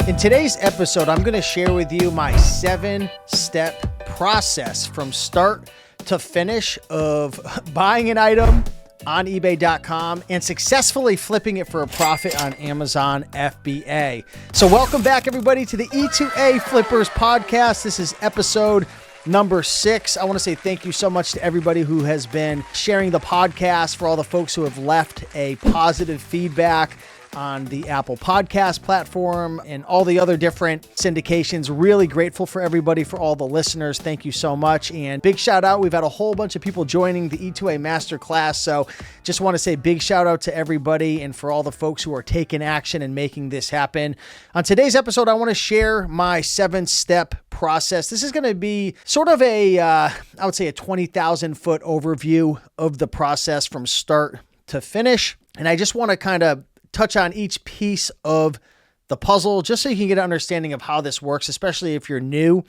In today's episode, I'm going to share with you my 7-step process from start to finish of buying an item on eBay.com and successfully flipping it for a profit on Amazon FBA. So welcome back, everybody, to the E2A Flippers podcast. This is episode number 6. I want to say thank you so much to everybody who has been sharing the podcast, for all the folks who have left a positive feedback on the Apple Podcast platform and all the other different syndications. Really grateful for everybody, for all the listeners. Thank you so much. And big shout out. We've had a whole bunch of people joining the E2A Masterclass. So just want to say big shout out to everybody and for all the folks who are taking action and making this happen. On today's episode, I want to share my 7-step process. This is going to be sort of I would say a 20,000 foot overview of the process from start to finish. And I just want to kind of touch on each piece of the puzzle just so you can get an understanding of how this works, especially if you're new.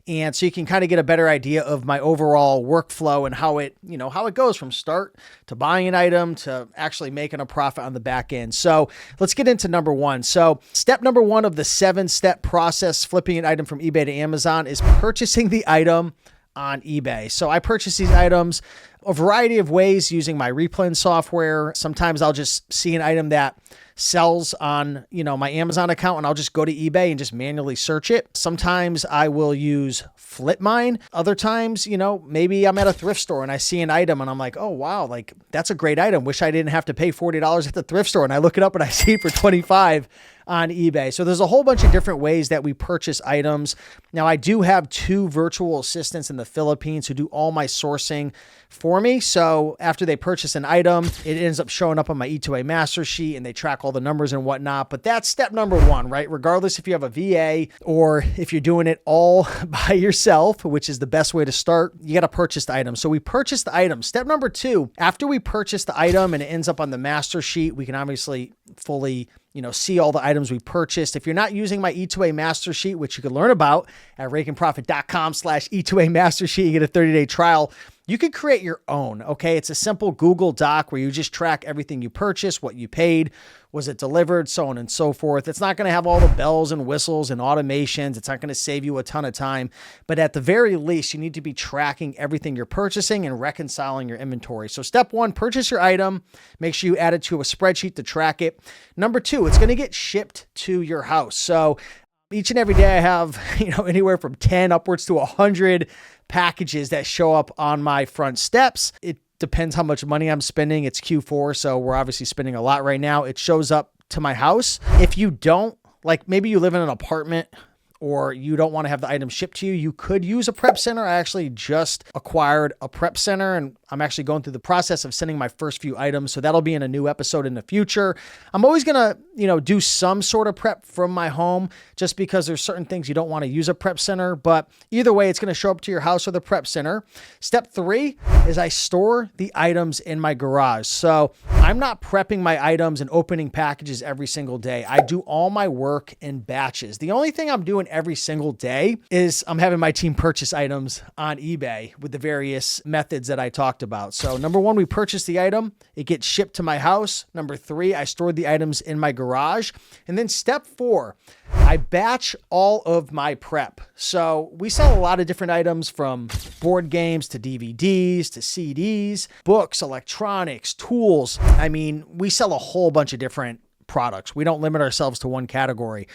And so you can kind of get a better idea of my overall workflow and how it goes from start to buying an item to actually making a profit on the back end. So let's get into number 1. So step number 1 of the 7-step process, flipping an item from eBay to Amazon, is purchasing the item on eBay. So I purchase these items a variety of ways using my replen software. Sometimes I'll just see an item that sells on, my Amazon account, and I'll just go to eBay and just manually search it. Sometimes I will use FlipMine. Other times, maybe I'm at a thrift store and I see an item and I'm like, oh, wow, like that's a great item. Wish I didn't have to pay $40 at the thrift store. And I look it up and I see it for $25 on eBay. So there's a whole bunch of different ways that we purchase items. Now, I do have 2 virtual assistants in the Philippines who do all my sourcing for me. So after they purchase an item, it ends up showing up on my E2A master sheet and they track all the numbers and whatnot. But that's step number 1, right? Regardless if you have a VA or if you're doing it all by yourself, which is the best way to start, you got to purchase the item. So we purchase the item. Step number 2, after we purchase the item and it ends up on the master sheet, we can obviously fully see all the items we purchased. If you're not using my E2A master sheet, which you can learn about at rakeandprofit.com/E2A master sheet, you get a 30-day trial. You could create your own, okay? It's a simple Google Doc where you just track everything you purchased, what you paid, was it delivered, so on and so forth. It's not going to have all the bells and whistles and automations. It's not going to save you a ton of time. But at the very least, you need to be tracking everything you're purchasing and reconciling your inventory. So step 1, purchase your item. Make sure you add it to a spreadsheet to track it. Number 2, it's going to get shipped to your house. So each and every day I have, anywhere from 10 upwards to 100 packages that show up on my front steps. It depends how much money I'm spending. It's Q4, so we're obviously spending a lot right now. It shows up to my house. If you don't, like maybe you live in an apartment or you don't want to have the item shipped to you, you could use a prep center. I actually just acquired a prep center and I'm actually going through the process of sending my first few items. So that'll be in a new episode in the future. I'm always going to, do some sort of prep from my home just because there's certain things you don't want to use a prep center, but either way, it's going to show up to your house or the prep center. Step 3 is I store the items in my garage. So I'm not prepping my items and opening packages every single day. I do all my work in batches. The only thing I'm doing every single day is I'm having my team purchase items on eBay with the various methods that I talked about. So number 1, we purchase the item. It gets shipped to my house. Number 3, I stored the items in my garage. And then step 4, I batch all of my prep. So we sell a lot of different items, from board games to DVDs to CDs, books, electronics, tools. I mean, we sell a whole bunch of different products. We don't limit ourselves to one category.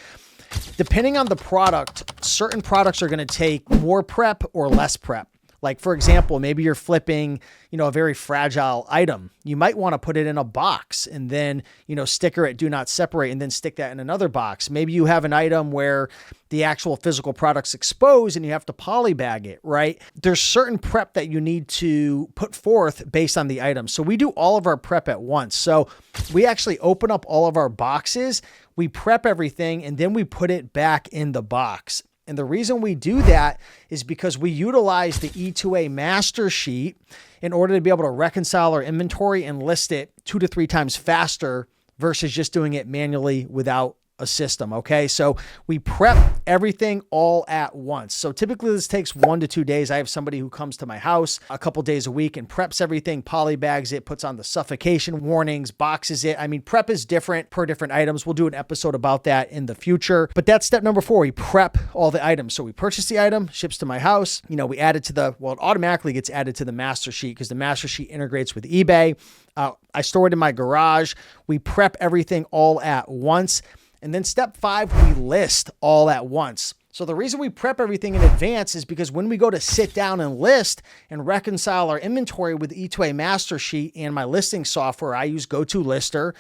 Depending on the product, certain products are going to take more prep or less prep. Like, for example, maybe you're flipping, a very fragile item. You might want to put it in a box and then, sticker it, do not separate, and then stick that in another box. Maybe you have an item where the actual physical product's exposed and you have to polybag it, right? There's certain prep that you need to put forth based on the item. So we do all of our prep at once. So we actually open up all of our boxes, we prep everything, and then we put it back in the box. And the reason we do that is because we utilize the E2A master sheet in order to be able to reconcile our inventory and list it 2 to 3 times faster versus just doing it manually without a system. Okay. So we prep everything all at once. So typically this takes 1 to 2 days. I have somebody who comes to my house a couple days a week and preps everything, polybags it, puts on the suffocation warnings, boxes it. I mean, prep is different per different items. We'll do an episode about that in the future, but that's step number 4. We prep all the items. So we purchase the item, ships to my house. We add it to it automatically gets added to the master sheet because the master sheet integrates with eBay. I store it in my garage. We prep everything all at once. And then step 5, we list all at once. So the reason we prep everything in advance is because when we go to sit down and list and reconcile our inventory with E2A master sheet and my listing software, I use GoToLister.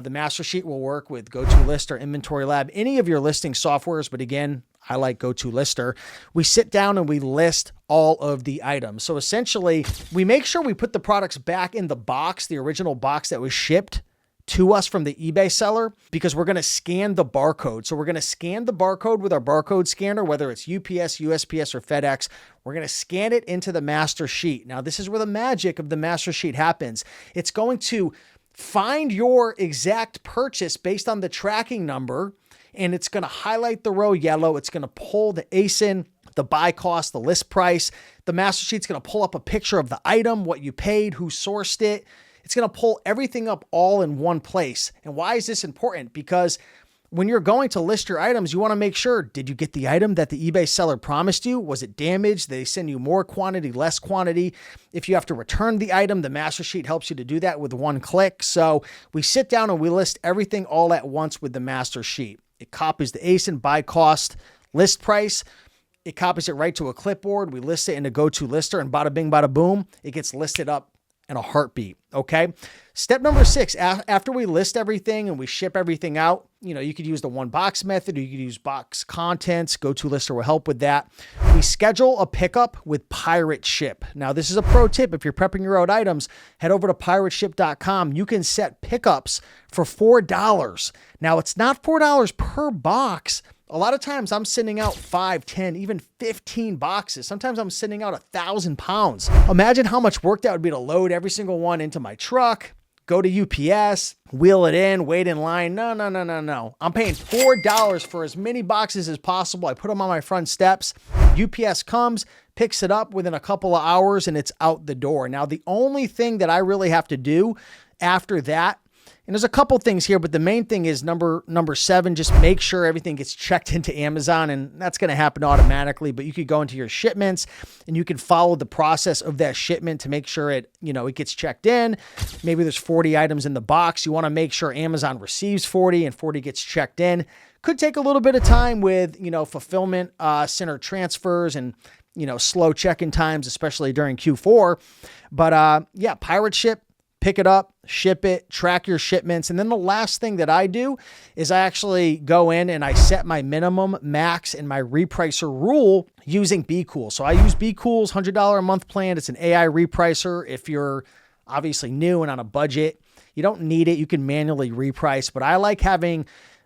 The master sheet will work with GoToLister, Inventory Lab, any of your listing softwares. But again, I like GoToLister. We sit down and we list all of the items. So essentially, we make sure we put the products back in the box, the original box that was shipped to us from the eBay seller, because we're going to scan the barcode. So we're going to scan the barcode with our barcode scanner, whether it's UPS, USPS, or FedEx. We're going to scan it into the master sheet. Now, this is where the magic of the master sheet happens. It's going to find your exact purchase based on the tracking number, and it's going to highlight the row yellow. It's going to pull the ASIN, the buy cost, the list price. The master sheet's going to pull up a picture of the item, what you paid, who sourced it. It's going to pull everything up all in one place. And why is this important? Because when you're going to list your items, you want to make sure, did you get the item that the eBay seller promised you? Was it damaged? Did they send you more quantity, less quantity? If you have to return the item, the master sheet helps you to do that with one click. So we sit down and we list everything all at once with the master sheet. It copies the ASIN, buy cost, list price. It copies it right to a clipboard. We list it in a GoToLister, and bada bing, bada boom, it gets listed up in a heartbeat. Okay. Step number 6, after we list everything and we ship everything out, you could use the one box method, or you could use box contents. GoToLister will help with that. We schedule a pickup with Pirate Ship. Now, this is a pro tip. If you're prepping your own items, head over to pirateship.com. You can set pickups for $4. Now, it's not $4 per box. A lot of times I'm sending out 5, 10, even 15 boxes. Sometimes I'm sending out 1,000 pounds. Imagine how much work that would be to load every single one into my truck, go to UPS, wheel it in, wait in line. No. I'm paying $4 for as many boxes as possible. I put them on my front steps. UPS comes, picks it up within a couple of hours, and it's out the door. Now, the only thing that I really have to do after that, and there's a couple things here, but the main thing is number 7, just make sure everything gets checked into Amazon, and that's going to happen automatically. But you could go into your shipments and you can follow the process of that shipment to make sure it gets checked in. Maybe there's 40 items in the box. You want to make sure Amazon receives 40 and 40 gets checked in. Could take a little bit of time with, fulfillment center transfers and, slow check-in times, especially during Q4. But Pirate Ship. Pick it up, ship it, track your shipments. And then the last thing that I do is I actually go in and I set my minimum, max, and my repricer rule using BeCool. So I use BeCool's $100 a month plan. It's an AI repricer. If you're obviously new and on a budget, you don't need it. You can manually reprice, but I like having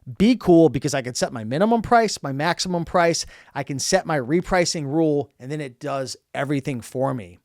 BeCool because I can set my minimum price, my maximum price. I can set my repricing rule, and then it does everything for me.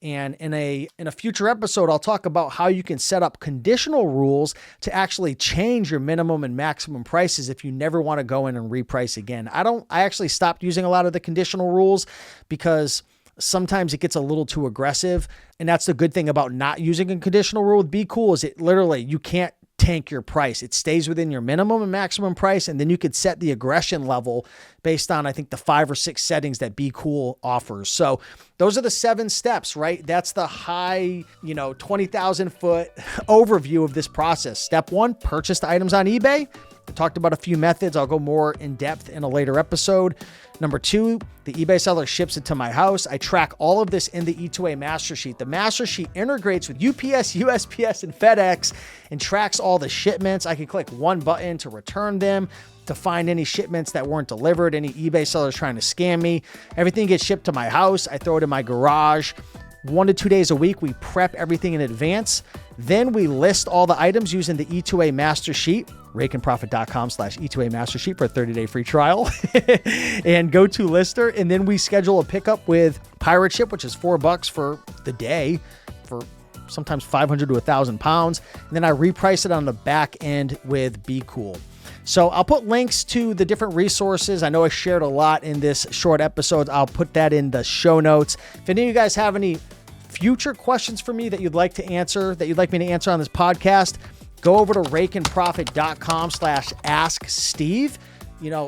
And in a future episode, I'll talk about how you can set up conditional rules to actually change your minimum and maximum prices if you never want to go in and reprice again. I actually stopped using a lot of the conditional rules because sometimes it gets a little too aggressive. And that's the good thing about not using a conditional rule with BeCool is it literally, you can't tank your price. It stays within your minimum and maximum price. And then you could set the aggression level based on, I think, the 5 or 6 settings that BeCool offers. So those are the 7 steps, right? That's the high, 20,000 foot overview of this process. Step 1, purchase the items on eBay. I talked about a few methods. I'll go more in depth in a later episode. Number 2, the eBay seller ships it to my house. I track all of this in the E2A master sheet. The master sheet integrates with UPS, USPS, and FedEx and tracks all the shipments. I can click one button to return them, to find any shipments that weren't delivered, any eBay sellers trying to scam me. Everything gets shipped to my house. I throw it in my garage. 1 to 2 days a week, we prep everything in advance. Then we list all the items using the E2A master sheet, rakeandprofit.com/E2A master sheet for a 30-day free trial and GoToLister. And then we schedule a pickup with Pirate Ship, which is $4 for the day for sometimes 500 to 1,000 pounds. And then I reprice it on the back end with BeCool. So I'll put links to the different resources. I know I shared a lot in this short episode. I'll put that in the show notes. If any of you guys have any future questions for me that you'd like to answer, that you'd like me to answer on this podcast, go over to rakeandprofit.com/asksteve.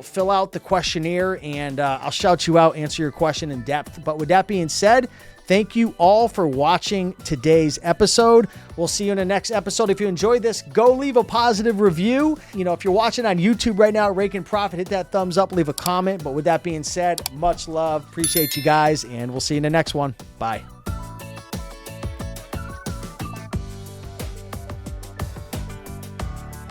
Fill out the questionnaire and I'll shout you out, answer your question in depth. But with that being said, thank you all for watching today's episode. We'll see you in the next episode. If you enjoyed this, go leave a positive review. If you're watching on YouTube right now, Rake and Profit, hit that thumbs up, leave a comment. But with that being said, much love. Appreciate you guys, and we'll see you in the next one. Bye.